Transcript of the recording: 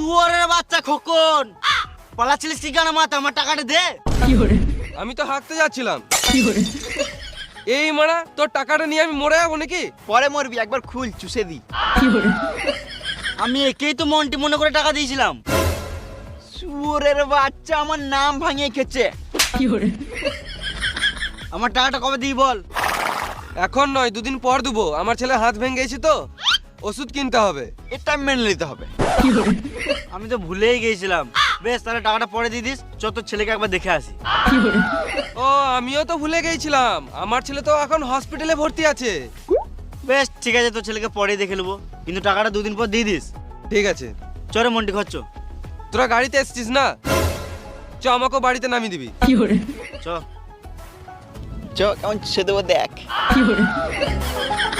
শুয়োরের বাচ্চা খোকন, পালাচ্ছিলিস কি কেন? মাথা আমার টাকাটা দে। আমি তো হাঁকতে যাচ্ছিলাম। এই মারা, তোর টাকাটা নিয়ে আমি মরে যাবো নাকি? পরে মরবি, একবার খুল চুষে দি। আমি একেই তো মন্টি মনে করে টাকা দিয়েছিলাম। শুয়োরের বাচ্চা আমার নাম ভাঙিয়ে খেছে। আমার টাকাটা কবে দিই বল? এখন নয়, 2 দিন পর দেবো। আমার ছেলে হাত ভেঙে গেছে তো, ওষুধ কিনতে হবে। এটা মেনে নিতে হবে। আমি তো ভুলেই গিয়েছিলাম। বেশ, তাহলে টাকাটা পরে দিয়ে দিস। চ তোর ছেলেকে একবার দেখে আসি। ও, আমিও তো ভুলে গেছিলাম। আমার ছেলে তো এখন হসপিটালে ভর্তি আছে। বেশ ঠিক আছে, তোর ছেলেকে পরে দেখে নেবো, কিন্তু টাকাটা 2 দিন পর দিয়ে দিস। ঠিক আছে। চরে মন্টি খরচ। তোরা গাড়িতে এসছিস না? চ, আমাকেও বাড়িতে নামিয়ে দিবি। চ। চ কেমন চুষে দেবো দেখ।